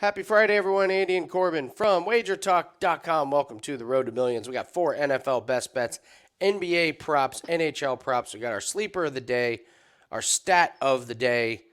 Happy Friday, everyone. Andy and Corbin from WagerTalk.com. Welcome to the Road to Millions. We got 4 NFL best bets, NBA props, NHL props. We got our sleeper of the day, our stat of the day,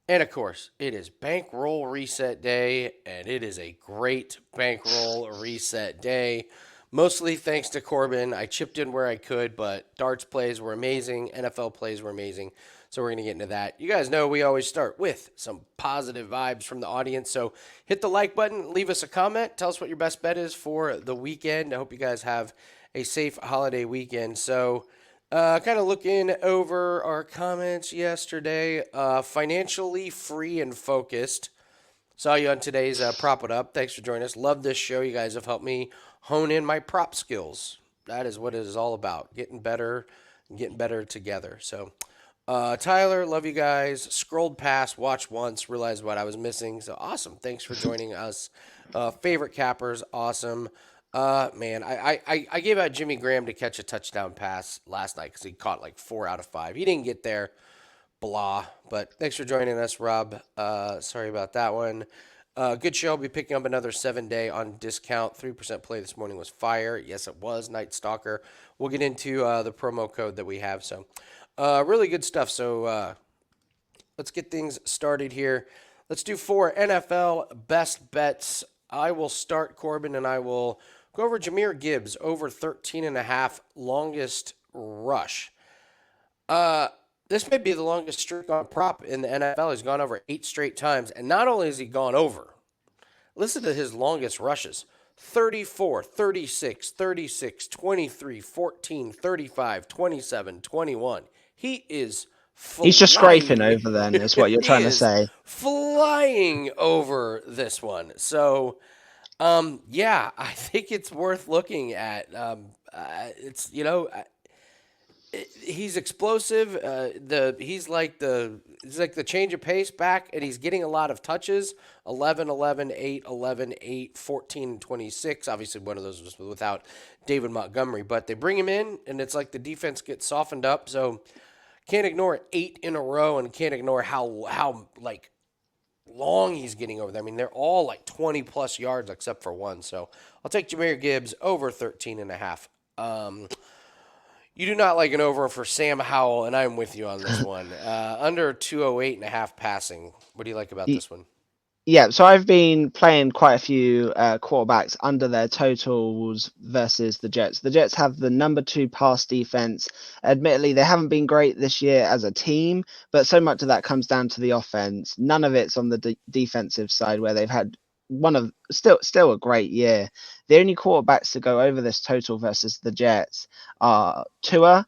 and of course, it is Bankroll Reset Day, and it is a great Bankroll Reset Day. Mostly thanks to Corbin. I chipped in where I could, but darts plays were amazing. NFL plays were amazing. So we're going to get into that. You guys know we always start with some positive vibes from the audience. So hit the like button, leave us a comment, tell us what your best bet is for the weekend. I hope you guys have a safe holiday weekend. So kind of looking over our comments yesterday, financially free and focused. Saw you on today's Prop It Up. Thanks for joining us. Love this show. You guys have helped me hone in my prop skills. That is what it is all about. Getting better and getting better together. So, Tyler, love you guys. Scrolled past, watched once, realized what I was missing. So awesome. Thanks for joining us. Favorite cappers, awesome. Man, I gave out Jimmy Graham to catch a touchdown pass last night because he caught like 4 out of 5. He didn't get there, blah. But thanks for joining us, Rob. Sorry about that one. Good show. I'll be picking up another 7-day on discount. 3% play this morning was fire. Yes, it was. Night Stalker. We'll get into the promo code that we have. So, really good stuff. So, let's get things started here. Let's do 4 NFL best bets. I will start, Corbin, and I will go over Jahmyr Gibbs over 13.5 longest rush. This may be the longest streak on prop in the NFL. He's gone over 8 straight times. And not only has he gone over, listen to his longest rushes: 34, 36, 36, 23, 14, 35, 27, 21. He is He's just scraping flying. over then, is what you're He trying to is say. flying over this one. So, yeah, I think it's worth looking at. It's, he's explosive. He's like the change of pace back, and he's getting a lot of touches. 11, 11, 8, 11, 8, 14, and 26. Obviously, one of those was without David Montgomery, but they bring him in, and it's like the defense gets softened up. So can't ignore 8 in a row, and can't ignore how like long he's getting over there. I mean, they're all like 20 plus yards except for one. So I'll take Jahmyr Gibbs over 13.5. You do not like an over for Sam Howell, and I'm with you on this one. Under 208.5 passing. What do you like about Y- this one? Yeah, so I've been playing quite a few quarterbacks under their totals versus the Jets. The Jets have the number 2 pass defense. Admittedly, they haven't been great this year as a team, but so much of that comes down to the offense. None of it's on the defensive side where they've had one of still a great year. The only quarterbacks to go over this total versus the Jets are Tua,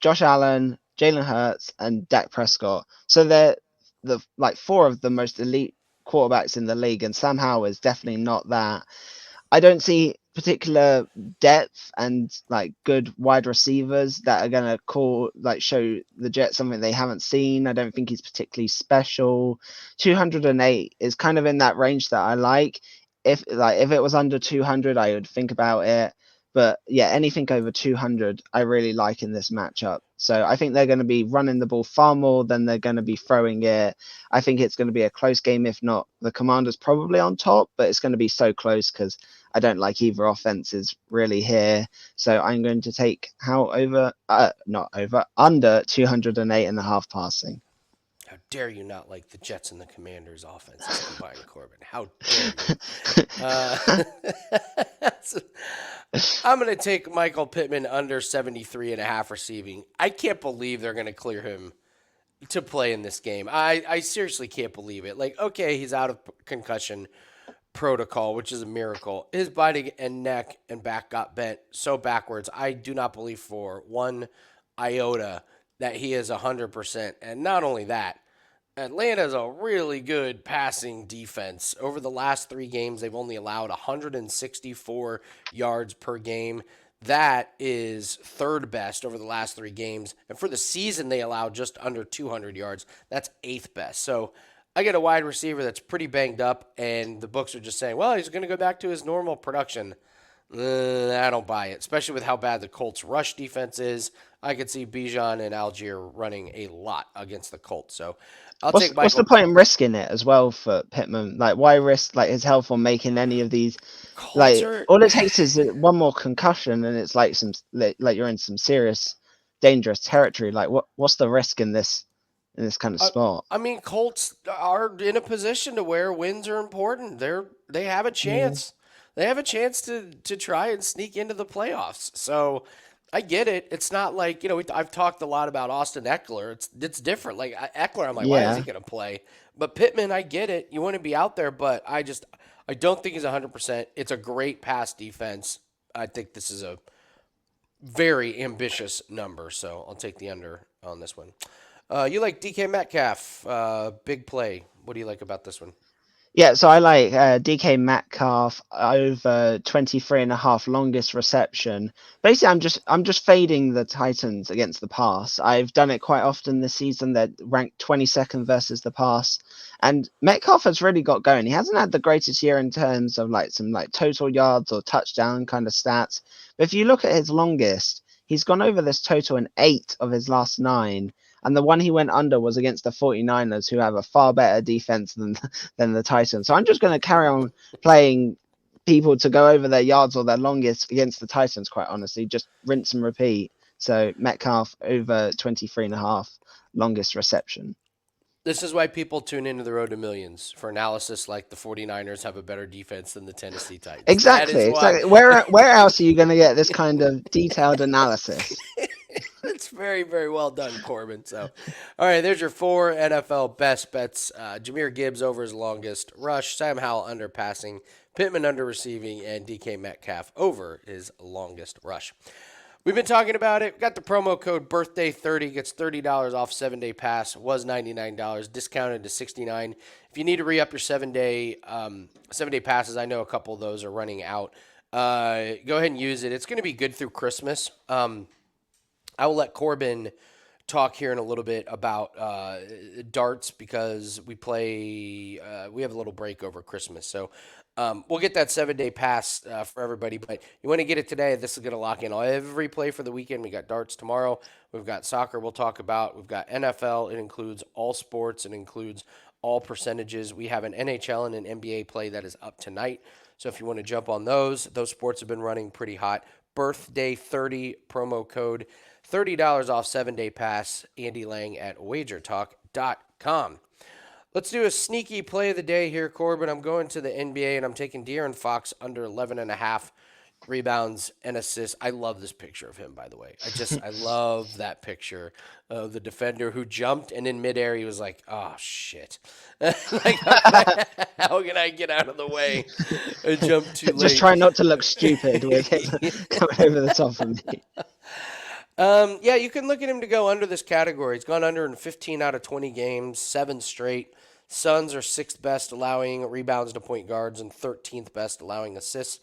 Josh Allen, Jalen Hurts, and Dak Prescott. So they're the like 4 of the most elite quarterbacks in the league, and Sam Howell is definitely not that. I don't see particular depth and like good wide receivers that are gonna show the Jets something they haven't seen. I don't think he's particularly special. 208 is kind of in that range that I like. If it was under 200, I would think about it. But yeah, anything over 200, I really like in this matchup. So I think they're going to be running the ball far more than they're going to be throwing it. I think it's going to be a close game. If not, the Commanders probably on top, but it's going to be so close because I don't like either offenses really here. So I'm going to take how over, not over, under 208.5 passing. How dare you not like the Jets and the Commanders' offenses combined, Corbin? How dare you? Uh, I'm going to take Michael Pittman under 73.5 receiving. I can't believe they're going to clear him to play in this game. I seriously can't believe it. Like, okay, he's out of concussion protocol, which is a miracle. His body and neck and back got bent so backwards. I do not believe for one iota that he is 100%. And not only that, Atlanta's a really good passing defense. Over the last 3 games, they've only allowed 164 yards per game. That is third best over the last 3 games. And for the season, they allowed just under 200 yards. That's eighth best. So I get a wide receiver that's pretty banged up, and the books are just saying, well, he's going to go back to his normal production. I don't buy it, especially with how bad the Colts' rush defense is. I could see Bijan and Algier running a lot against the Colts. So I'll What's take what's the Michael. point in risking it as well for Pittman? Like, why risk like his health on making any of these? Colts Like, are all it takes is one more concussion, and it's like like you're in some serious, dangerous territory. Like, what's the risk in this kind of I, sport? I mean, Colts are in a position to where wins are important. They have a Yeah. chance. They have a chance to try and sneak into the playoffs. So I get it. It's not like I've talked a lot about Austin Eckler. It's different. Like Eckler, I'm like, why is he Yeah. going to play? But Pittman, I get it. You want to be out there, but I don't think he's 100%. It's a great pass defense. I think this is a very ambitious number, so I'll take the under on this one. You like DK Metcalf, big play. What do you like about this one? Yeah, so I like DK Metcalf over 23 and a half longest reception. Basically, I'm just fading the Titans against the pass. I've done it quite often this season. They're ranked 22nd versus the pass. And Metcalf has really got going. He hasn't had the greatest year in terms of like some like total yards or touchdown kind of stats. But if you look at his longest, he's gone over this total in 8 of his last 9. And the one he went under was against the 49ers, who have a far better defense than the Titans. So I'm just going to carry on playing people to go over their yards or their longest against the Titans, quite honestly. Just rinse and repeat. So Metcalf over 23 and a half longest reception. This is why people tune into the Road to Millions for analysis like the 49ers have a better defense than the Tennessee Titans. That Exactly, is why. exactly. Where else are you going to get this kind of detailed analysis? It's very, very well done, Corbin. So, all right, there's your 4 NFL best bets. Jameer Gibbs over his longest rush, Sam Howell under passing, Pittman under receiving, and DK Metcalf over his longest rush. We've been talking about it. Got the promo code birthday30 gets $30 off 7-day pass. Was $99, discounted to $69. If you need to re-up your 7-day passes, I know a couple of those are running out. Go ahead and use it. It's going to be good through Christmas. I will let Corbin talk here in a little bit about darts because we have a little break over Christmas. So we'll get that 7-day pass for everybody. But you want to get it today. This is going to lock in every play for the weekend. We got darts tomorrow. We've got soccer we'll talk about. We've got NFL. It includes all sports. It includes all percentages. We have an NHL and an NBA play that is up tonight. So if you want to jump on those sports have been running pretty hot. Birthday 30 promo code. $30 off 7-day pass. Andy Lang at WagerTalk.com. Let's do a sneaky play of the day here, Corbin. I'm going to the NBA and I'm taking De'Aaron Fox under 11.5 rebounds and assists. I love this picture of him, by the way. I love that picture of the defender who jumped and in midair he was like, oh shit. Like how can I get out of the way? I jumped too Just late. try not to look stupid with him coming over the top of me. Yeah, you can look at him to go under this category. He's gone under in 15 out of 20 games, 7 straight. Suns are 6th best allowing rebounds to point guards and 13th best allowing assists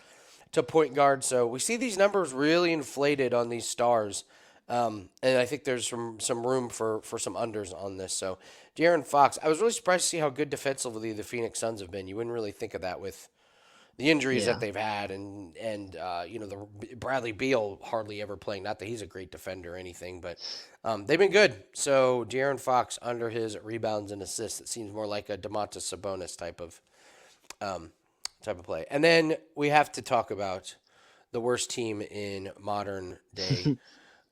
to point guards. So we see these numbers really inflated on these stars. And I think there's some room for some unders on this. So De'Aaron Fox, I was really surprised to see how good defensively the Phoenix Suns have been. You wouldn't really think of that with the injuries that Yeah. they've had, and the Bradley Beal hardly ever playing. Not that he's a great defender or anything, but they've been good. So De'Aaron Fox under his rebounds and assists, it seems more like a Domantas Sabonis type of play. And then we have to talk about the worst team in modern day.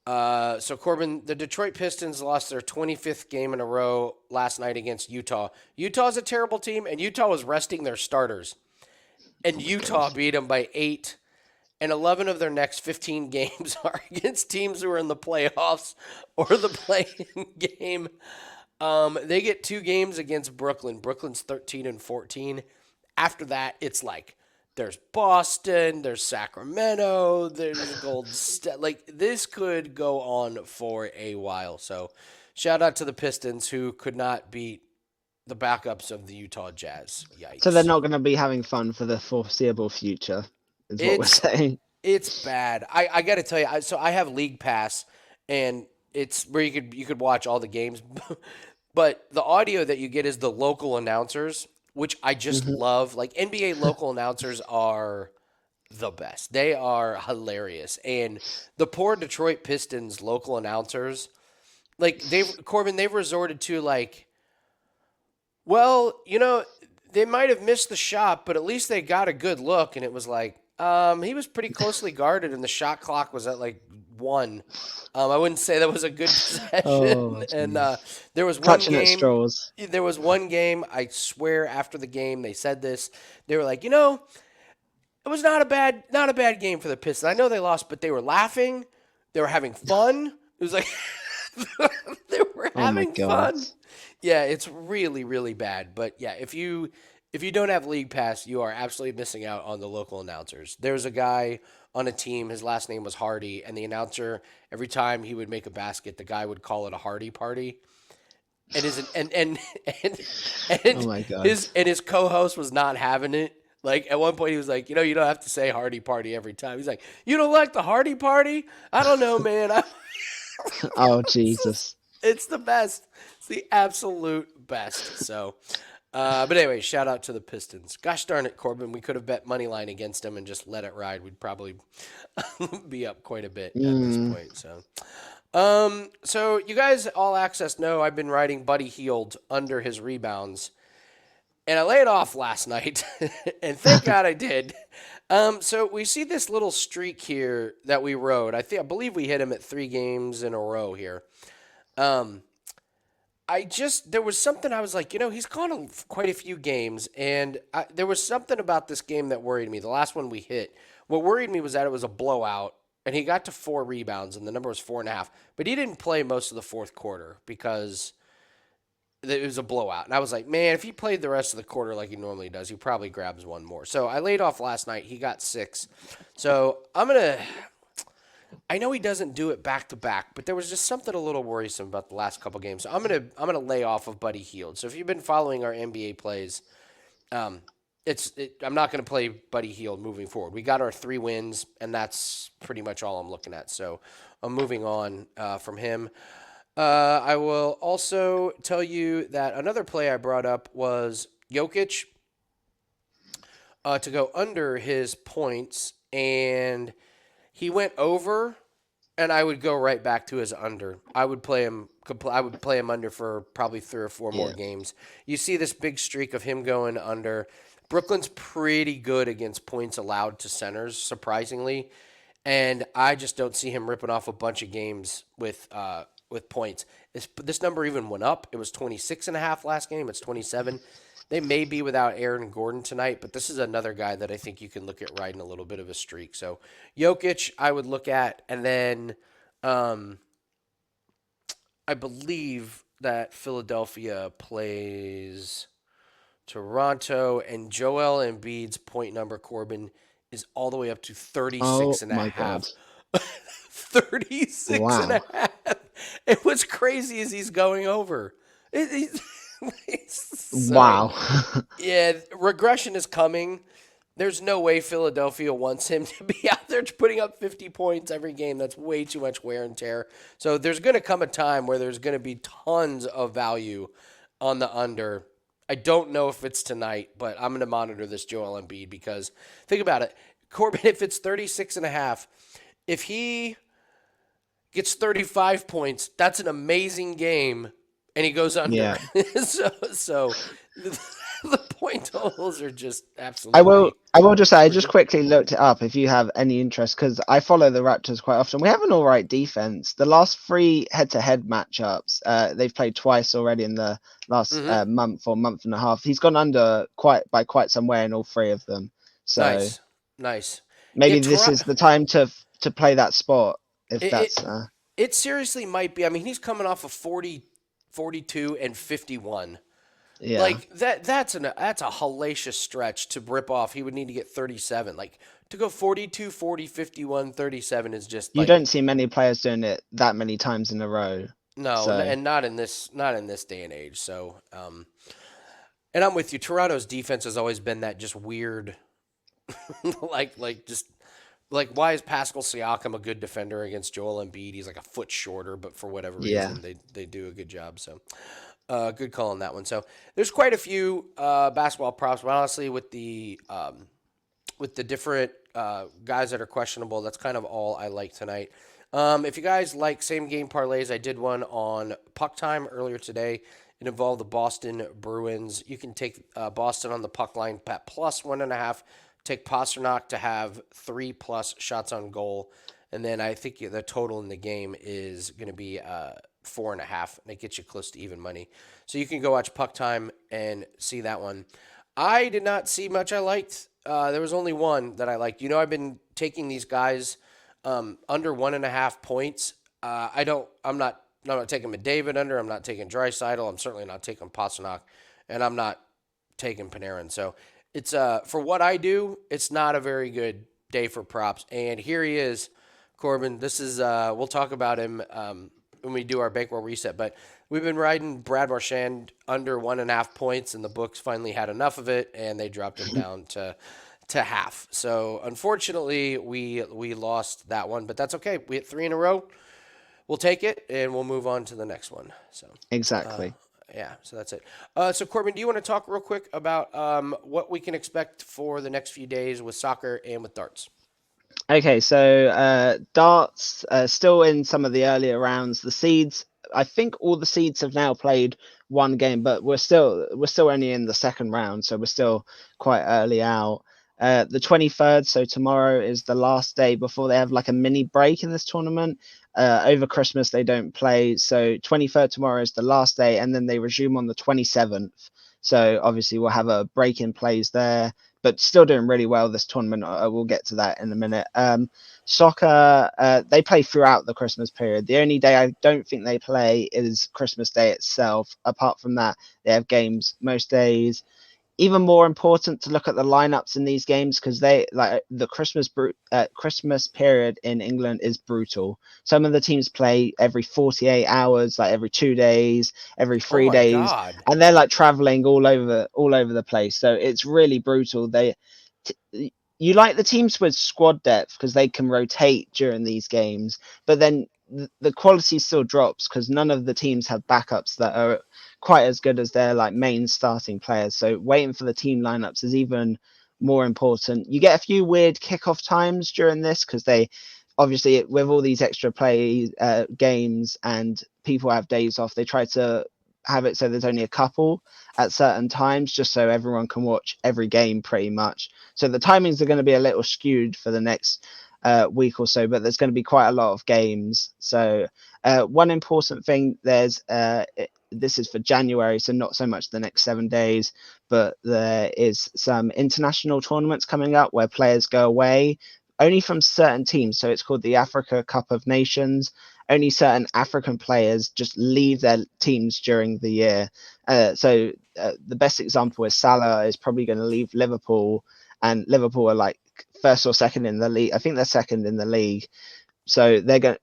So Corbin, the Detroit Pistons lost their 25th game in a row last night against Utah. Utah's a terrible team, and Utah was resting their starters. And Oh my Utah gosh. beat them by 8. And 11 of their next 15 games are against teams who are in the playoffs or the play-in game. They get 2 games against Brooklyn. Brooklyn's 13 and 14. After that, it's like there's Boston, there's Sacramento, there's Golden State. Like this could go on for a while. So, shout out to the Pistons who could not beat the backups of the Utah Jazz. So they're Yikes. not going to be having fun for the foreseeable future, is what we're It's saying. It's bad. I got to tell you, so I have League Pass, and it's where you could watch all the games, but the audio that you get is the local announcers, which I just Hmm. love. Like NBA local announcers are the best. They are hilarious. And the poor Detroit Pistons local announcers, like they've resorted to like, well, they might have missed the shot, but at least they got a good look. And it was like, he was pretty closely guarded, and the shot clock was at like one. I wouldn't say that was a good Oh, possession. And jeez. there was one Clutching at game. straws. There was one game. I swear, after the game, they said this. They were like, it was not a bad game for the Pistons. I know they lost, but they were laughing. They were having fun. It was like they were Oh my having God. fun. Yeah, it's really, really bad. But yeah, if you don't have League Pass, you are absolutely missing out on the local announcers. There's a guy on a team, his last name was Hardy, and the announcer, every time he would make a basket, the guy would call it a Hardy party. And his and Oh and my God. his co-host was not having it. Like at one point he was like, you don't have to say Hardy party every time. He's like, you don't like the Hardy party? I don't know, man. Oh Jesus. It's the best. It's the absolute best. So, but anyway, shout out to the Pistons. Gosh darn it, Corbin. We could have bet money line against them and just let it ride. We'd probably be up quite a bit at this Mm. point. So you guys all access know I've been riding Buddy Heald under his rebounds, and I laid off last night, and thank God I did. So we see this little streak here that we rode. I believe we hit him at 3 games in a row here. Um, there was something I was like, he's gone quite a few games, and there was something about this game that worried me. The last one we hit, what worried me was that it was a blowout, and he got to 4 rebounds, and the number was 4.5. But he didn't play most of the fourth quarter because it was a blowout. And I was like, man, if he played the rest of the quarter like he normally does, he probably grabs one more. So I laid off last night. He got 6. So I know he doesn't do it back to back, but there was just something a little worrisome about the last couple games. So I'm gonna lay off of Buddy Hield. So if you've been following our NBA plays, um, I'm not gonna play Buddy Hield moving forward. We got our 3 wins, and that's pretty much all I'm looking at. So I'm moving on from him. I will also tell you that another play I brought up was Jokic to go under his points, and he went over, and I would go right back to his under. I would play him. I would play him under for probably 3 or 4 more Yeah. games. You see this big streak of him going under. Brooklyn's pretty good against points allowed to centers, surprisingly, and I just don't see him ripping off a bunch of games with points. This number even went up. It was 26.5 last game. It's 27. They may be without Aaron Gordon tonight, but this is another guy that I think you can look at riding a little bit of a streak. So Jokic, I would look at, and then um, I believe that Philadelphia plays Toronto, and Joel Embiid's point number, Corbin, is all the way up to Oh 36 and a my God. half. 36 and a Wow. half. And what's crazy is he's going over. So, Wow. yeah, regression is coming. There's no way Philadelphia wants him to be out there putting up 50 points every game. That's way too much wear and tear. So there's going to come a time where there's going to be tons of value on the under. I don't know if it's tonight, but I'm going to monitor this Joel Embiid because think about it. Corbin, if it's 36 and a half, if he gets 35 points, that's an amazing game, and he goes under. Yeah. so the point totals are just I will. absolutely I will just say I just ridiculous. quickly looked it up if you have any interest because I follow the Raptors quite often. We have an all right defense. The last 3 head-to-head matchups, they've played twice already in the last Mm-hmm. month or month and a half. He's gone under quite some way in all 3 of them. So Nice, nice. Yeah, maybe this is the time to play that spot if it, it that's it seriously might be. I mean, he's coming off of 40, 42, and 51. yeah. Like that's a hellacious stretch to rip off. He would need to get 37. Like to go 42, 40, 51, 37 is just You like don't see many players doing it that many times in a row. no, So and not in this day and age. So, and I'm with you. Toronto's defense has always been that just weird, just like why is Pascal Siakam a good defender against Joel Embiid? He's like a foot shorter, but for whatever yeah. reason they do a good job. So, good call on that one. So there's quite a few basketball props, but honestly, with the with the different guys that are questionable. That's kind of all I like tonight. If you guys like same game parlays, I did one on Puck Time earlier today. It involved the Boston Bruins. You can take Boston on the puck line at plus 1.5. Take Pasternak to have 3+ shots on goal, and then I think the total in the game is going to be 4.5, and it gets you close to even money. So you can go watch Puck Time and see that one. I did not see much I liked. There was only one that I liked. I've been taking these guys under 1.5 points. I don't. I'm not taking McDavid under. I'm not taking Drysaitel. I'm certainly not taking Pasternak, and I'm not taking Panarin. So it's for what I do, it's not a very good day for props. And here he is, Corbin. This is we'll talk about him when we do our bankroll reset. But we've been riding Brad Marchand under 1.5 points, and the books finally had enough of it, and they dropped him down to half. So unfortunately, we lost that one, but that's okay. We hit three in a row. We'll take it, and we'll move on to the next one. So. Exactly. Yeah, so that's it. So Corbin, do you want to talk real quick about what we can expect for the next few days with soccer and with darts? Okay, so darts still in some of the earlier rounds. The seeds, I think all the seeds have now played one game, but we're still only in the second round, so we're still quite early out. The 23rd, so tomorrow is the last day before they have like a mini break in this tournament. Over Christmas they don't play, so 23rd tomorrow is the last day, and then they resume on the 27th. So obviously we'll have a break in plays there, but still doing really well this tournament. I will get to that in a minute. Soccer, they play throughout the Christmas period. The only day I don't think they play is Christmas Day itself. Apart from that, they have games most days. Even more important to look at the lineups in these games because they like the Christmas period in England is brutal. Some of the teams play every 48 hours, like every 2 days, every Oh three my days, God. and they're like traveling all over the place. So it's really brutal. You like the teams with squad depth because they can rotate during these games, but then the quality still drops because none of the teams have backups that are quite as good as their like main starting players. So waiting for the team lineups is even more important. You get a few weird kickoff times during this because they obviously with all these extra play games and people have days off, they try to have it so there's only a couple at certain times just so everyone can watch every game pretty much. So the timings are going to be a little skewed for the next week or so, but there's going to be quite a lot of games. So one important thing, this is for January, so not so much the next 7 days, but there is some international tournaments coming up where players go away only from certain teams. So it's called the Africa Cup of Nations. Only certain African players just leave their teams during the year. The best example is Salah is probably going to leave Liverpool, and Liverpool are like first or second in the league. I think they're second in the league. So they're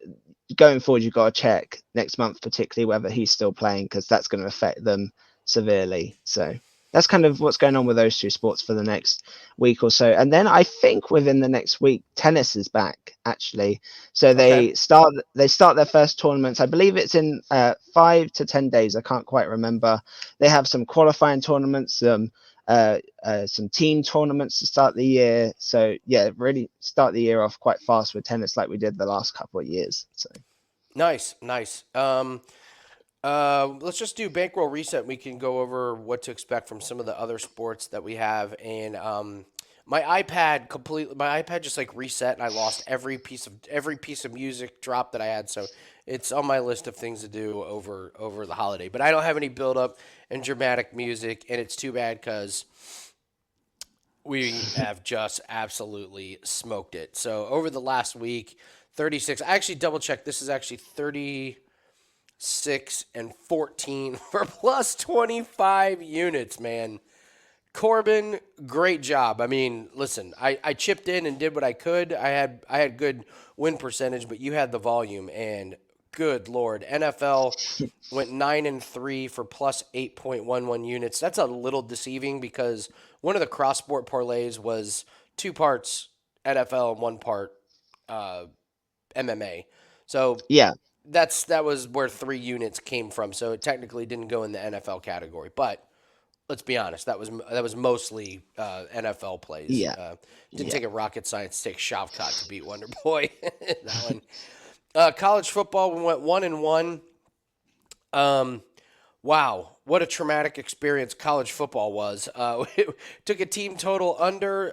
going forward. You've got to check next month, particularly whether he's still playing, because that's going to affect them severely. So that's kind of what's going on with those two sports for the next week or so. And then I think within the next week, tennis is back actually. So Okay. they start their first tournaments. I believe it's in 5 to 10 days. I can't quite remember. They have some qualifying tournaments, some team tournaments to start the year. So yeah, really start the year off quite fast with tennis, like we did the last couple of years. So Nice, nice. Let's just do bankroll reset. We can go over what to expect from some of the other sports that we have. And my iPad just like reset, and I lost every piece of music drop that I had. So it's on my list of things to do over the holiday. But I don't have any build up and dramatic music, and it's too bad because we have just absolutely smoked it. So over the last week, 36. I actually double checked. This is actually 36 and 14 for plus 25 units, man. Corbin, great job. I mean, listen, I chipped in and did what I could. I had good win percentage, but you had the volume, and good lord, NFL went 9-3 for plus 8.11 units. That's a little deceiving because one of the cross sport parlays was two parts NFL and one part MMA. So yeah, that was where 3 units came from. So it technically didn't go in the NFL category, but let's be honest, that was mostly NFL plays. Yeah, Didn't yeah, take a rocket science to take Shavkat to beat Wonder Boy. That one. College football, we went 1-1. Um, wow, what a traumatic experience college football was. Took a team total under.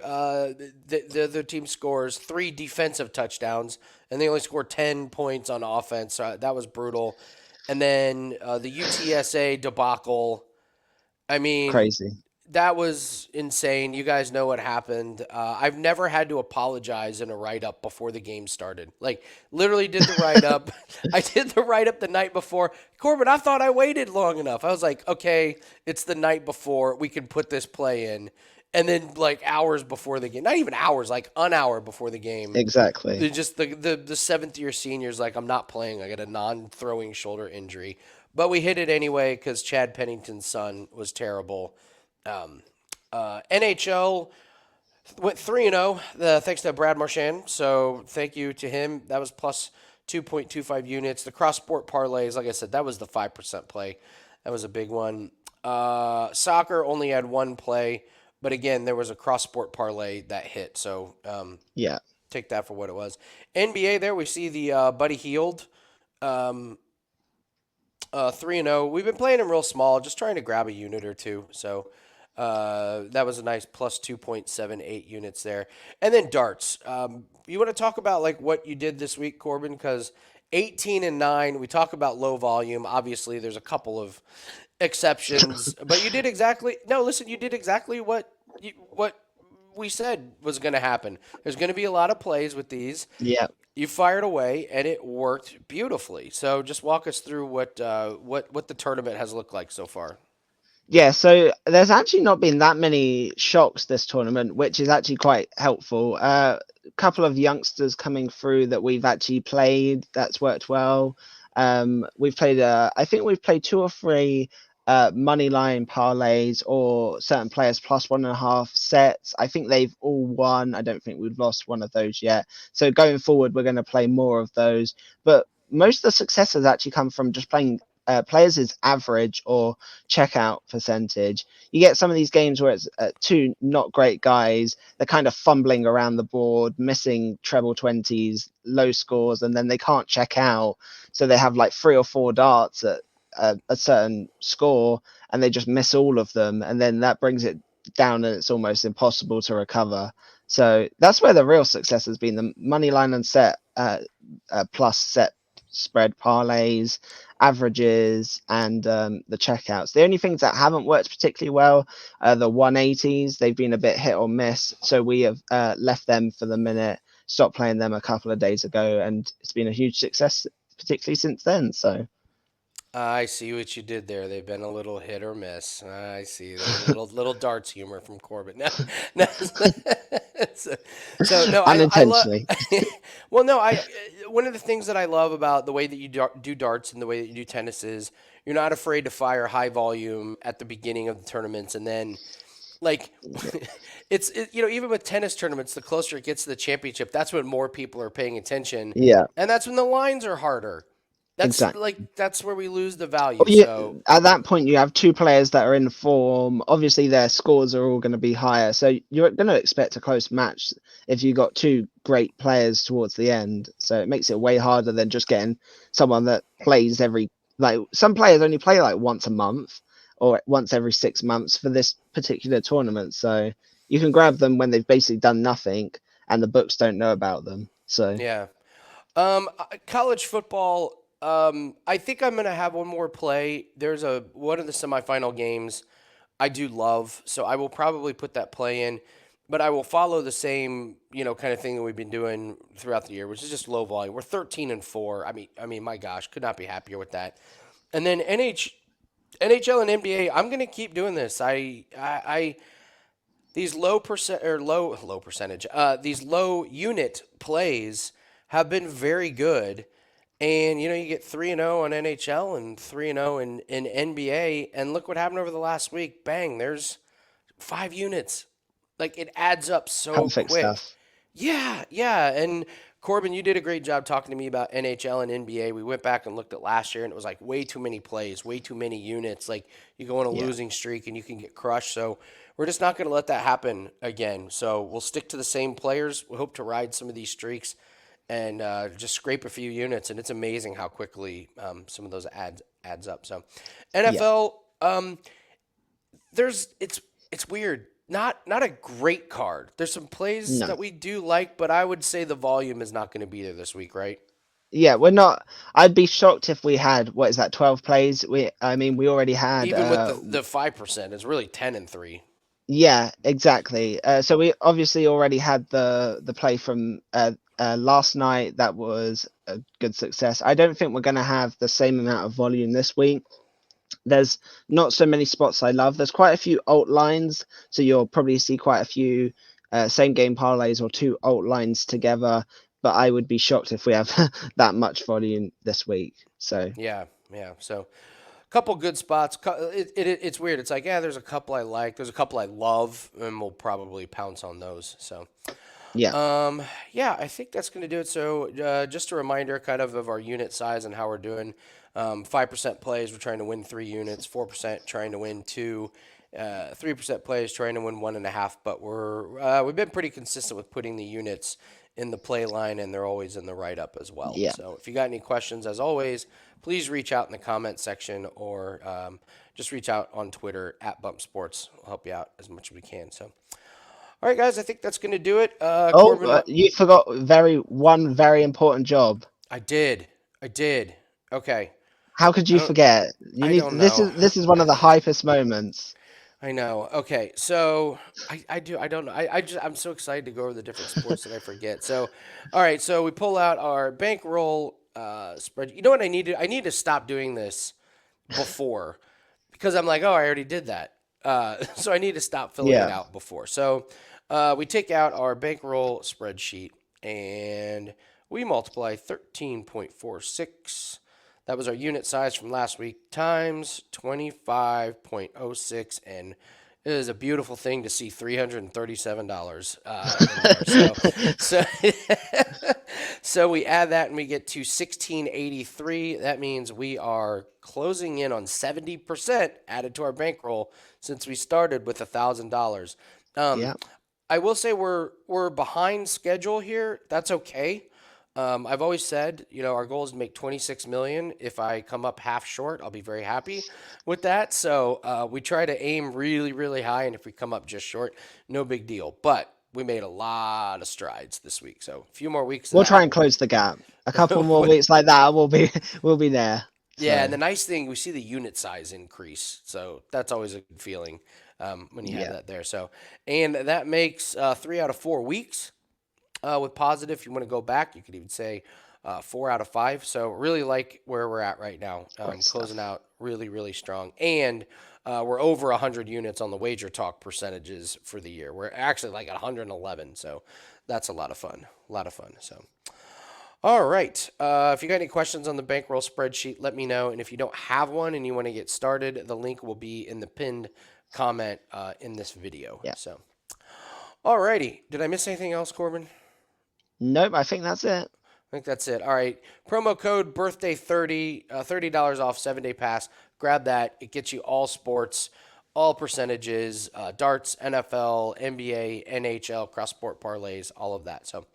The other team scores 3 defensive touchdowns, and they only scored 10 points on offense. So that was brutal. And then the UTSA debacle. I mean, crazy. that was insane. You guys know what happened. I've never had to apologize in a write up before the game started. Like, literally did the write up. I did the write up the night before. Corbin, I thought I waited long enough. I was like, okay, it's the night before. We can put this play in. And then, like, hours before the game, not even hours, like an hour before the game, Exactly. the seventh year seniors like, I'm not playing. I got a non throwing shoulder injury, but we hit it anyway because Chad Pennington's son was terrible. Um, NHL went 3-0 thanks to Brad Marchand. So thank you to him. That was plus 2.25 units. The cross sport parlays, like I said, that was the 5% play. That was a big one. Soccer only had one play, but again, there was a cross sport parlay that hit. So Yeah. take that for what it was. NBA, there we see the Buddy Heald, 3-0. We've been playing him real small, just trying to grab a unit or two. So that was a nice plus 2.78 units there. And then darts. You want to talk about like what you did this week, Corbin? Because 18-9, we talk about low volume. Obviously, there's a couple of exceptions, but you did exactly no. Listen, you did exactly what we said was going to happen. There's going to be a lot of plays with these. Yeah. You fired away, and it worked beautifully. So just walk us through what the tournament has looked like so far. Yeah, so there's actually not been that many shocks this tournament, which is actually quite helpful. A couple of youngsters coming through that we've actually played, that's worked well. We've played, I think we've played two or three money line parlays or certain players plus 1.5 sets. I think they've all won. I don't think we've lost one of those yet. So going forward, we're going to play more of those. But most of the success has actually come from just playing players' average or checkout percentage. You get some of these games where it's two not great guys. They're kind of fumbling around the board, missing treble 20s, low scores, and then they can't check out. So they have like 3 or 4 darts at a certain score, and they just miss all of them, and then that brings it down, and it's almost impossible to recover. So that's where the real success has been: the money line and set plus set spread parlays, averages, and the checkouts. The only things that haven't worked particularly well are the 180s. They've been a bit hit or miss, so we have left them for the minute, stopped playing them a couple of days ago, and it's been a huge success, particularly since then. So I see what you did there. They've been a little hit or miss. I see the little darts humor from Corbett. No, no. so, so no, I love. unintentionally. Well, no, I one of the things that I love about the way that you do darts and the way that you do tennis is you're not afraid to fire high volume at the beginning of the tournaments, and then like even with tennis tournaments, the closer it gets to the championship, that's when more people are paying attention, Yeah, and that's when the lines are harder. exactly. That's where we lose the value. Well, yeah, So at that point, you have two players that are in form. Obviously, their scores are all going to be higher, so you're going to expect a close match if you got two great players towards the end. So it makes it way harder than just getting someone that plays every like some players only play like once a month or once every 6 months for this particular tournament. So you can grab them when they've basically done nothing and the books don't know about them. So yeah, college football. I think I'm gonna have one more play. There's a one of the semifinal games I do love, so I will probably put that play in. But I will follow the same, kind of thing that we've been doing throughout the year, which is just low volume. We're 13-4. I mean, my gosh, could not be happier with that. And then NHL and NBA, I'm gonna keep doing this. These low percentage, these low unit plays have been very good. And you get 3-0 on NHL and 3-0 in NBA, and look what happened over the last week. Bang, there's 5 units. Like, it adds up so perfect quick. stuff. Yeah, yeah. And Corbin, you did a great job talking to me about NHL and NBA. We went back and looked at last year, and it was like way too many plays, way too many units. Like you go on a Yeah. losing streak and you can get crushed. So we're just not going to let that happen again. So we'll stick to the same players. We hope to ride some of these streaks and just scrape a few units. And it's amazing how quickly some of those adds up. So Yeah. NFL, there's it's weird. Not a great card. There's some plays No. that we do like, but I would say the volume is not going to be there this week, right? Yeah, we're not. I'd be shocked if we had, what is that, 12 plays? I mean, we already had. Even with the 5%, it's really 10-3. Yeah, exactly. So we obviously already had the play from last night. That was a good success. I don't think we're going to have the same amount of volume this week. There's not so many spots I love. There's quite a few alt lines, so you'll probably see quite a few same game parlays or two alt lines together. But I would be shocked if we have that much volume this week. So Yeah, yeah. So a couple good spots. It's weird. It's like, yeah, there's a couple I like. There's a couple I love, and we'll probably pounce on those. So yeah, yeah, I think that's going to do it. So, just a reminder kind of our unit size and how we're doing. 5% plays, we're trying to win 3 units. 4% trying to win two. 3% plays, trying to win 1.5. But we've been pretty consistent with putting the units in the play line, and they're always in the write up as well. yeah. So, if you got any questions, as always, please reach out in the comment section or just reach out on Twitter at Bump Sports. We'll help you out as much as we can. So. All right, guys, I think that's going to do it. Oh, Corbin, you forgot one very important job. I did. I did. Okay. How could I you don't. forget? You I need don't this know. is this is one of the hypest moments. I know. Okay. So I do. I don't know. I'm so excited to go over the different sports that I forget. So, all right. So we pull out our bankroll spread. You know what I need to? I need to stop doing this before because I'm like, oh, I already did that. So I need to stop filling it Yeah. out before. So we take out our bankroll spreadsheet and we multiply 13.46. That was our unit size from last week times 25.06. And it is a beautiful thing to see $337 in there. So so we add that and we get to 1683. That means we are closing in on 70% added to our bankroll since we started with $1,000. Yeah. I will say we're behind schedule here. That's okay. I've always said, our goal is to make 26 million. If I come up half short, I'll be very happy with that. So we try to aim really, really high, and if we come up just short, no big deal. But we made a lot of strides this week, so a few more weeks of We'll try that. and close the gap. A couple more weeks like that, we'll be there. Yeah, So and the nice thing, we see the unit size increase, so that's always a good feeling when you have yeah. that there. So, and that makes 3 out of 4 weeks. With positive, if you want to go back, you could even say 4 out of 5. So really like where we're at right now, Great closing stuff. out really, really strong. And we're over 100 units on the WagerTalk percentages for the year. We're actually like at 111. So that's a lot of fun. A lot of fun. So. All right. If you got any questions on the bankroll spreadsheet, let me know. And if you don't have one and you want to get started, the link will be in the pinned comment in this video. Yeah. So, all righty. Did I miss anything else, Corbin? Nope, I think that's it. I think that's it. All right. Promo code birthday30, $30 off 7-day pass. Grab that. It gets you all sports, all percentages, darts, NFL, NBA, NHL, cross sport parlays, all of that. So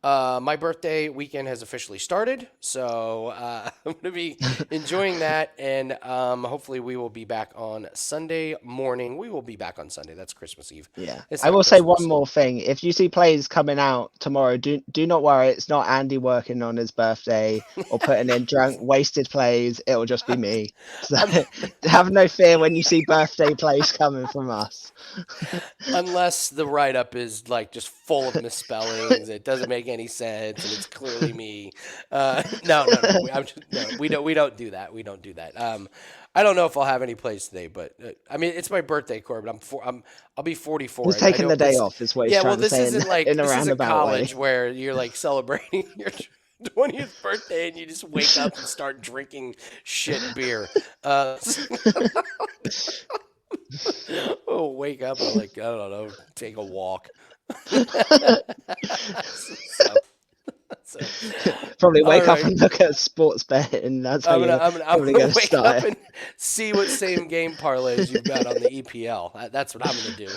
my birthday weekend has officially started, so I'm going to be enjoying that, and hopefully we will be back on Sunday morning. We will be back on Sunday. That's Christmas Eve. Yeah. It's I not will say one Christmas. more thing. If you see plays coming out tomorrow, do not worry. It's not Andy working on his birthday or putting in drunk, wasted plays. It'll just be me. So I'm, have no fear when you see birthday plays coming from us. unless the write-up is like just full of misspellings, it doesn't make any sense, and it's clearly me. No. We don't do that. We don't do that. I don't know if I'll have any plays today, but I mean, it's my birthday, Corbin. I'll be 44. He's I taking don't the day this. off, is what he's Yeah, well, trying to this say isn't like in a this isn't roundabout way. college where you're like celebrating your 20th birthday and you just wake up and start drinking shit beer. Oh, wake up and like I don't know, take a walk. so, So, Probably all wake up right. and look at sports bet, and that's how you're I'm probably gonna going to wake up start and see what same game parlays you've got on the EPL. That's what I'm gonna do.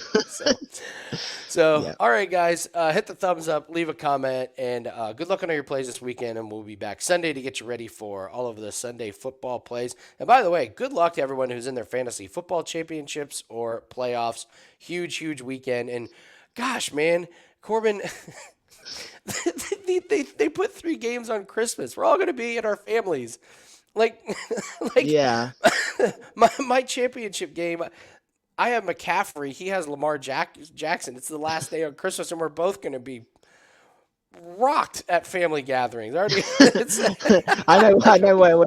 So it. all right, guys, hit the thumbs up, leave a comment, and good luck on all your plays this weekend. And we'll be back Sunday to get you ready for all of the Sunday football plays. And by the way, good luck to everyone who's in their fantasy football championships or playoffs. Huge weekend. And gosh, man, Corbin. they put 3 games on Christmas. We're all going to be in our families. Like, like Yeah. my championship game, I have McCaffrey. He has Lamar Jackson. It's the last day on Christmas, and we're both going to be rocked at family gatherings. Already, I know where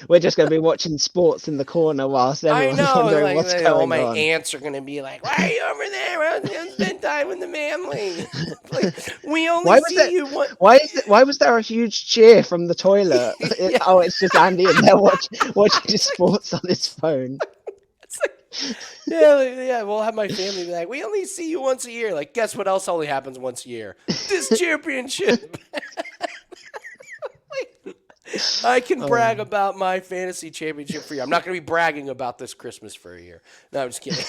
we're just going to be watching sports in the corner whilst I everyone's know. wondering Like what's all going my on. aunts are going to be like, "Why are you over there? We're going to spend time with the family." Like, we only Why was see that? you one. Why was there a huge cheer from the toilet? Yeah, Oh, it's just Andy in there watching his it's sports on his phone. like, yeah. We'll have my family be like, "We only see you once a year." Like, guess what else only happens once a year? This championship. I can brag Oh, about my fantasy championship for you. I'm not going to be bragging about this Christmas for a year. No, I'm just kidding.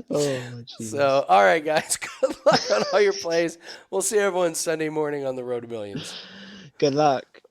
oh, So, jeez. all right, guys. Good luck on all your plays. We'll see everyone Sunday morning on the Road to Millions. Good luck.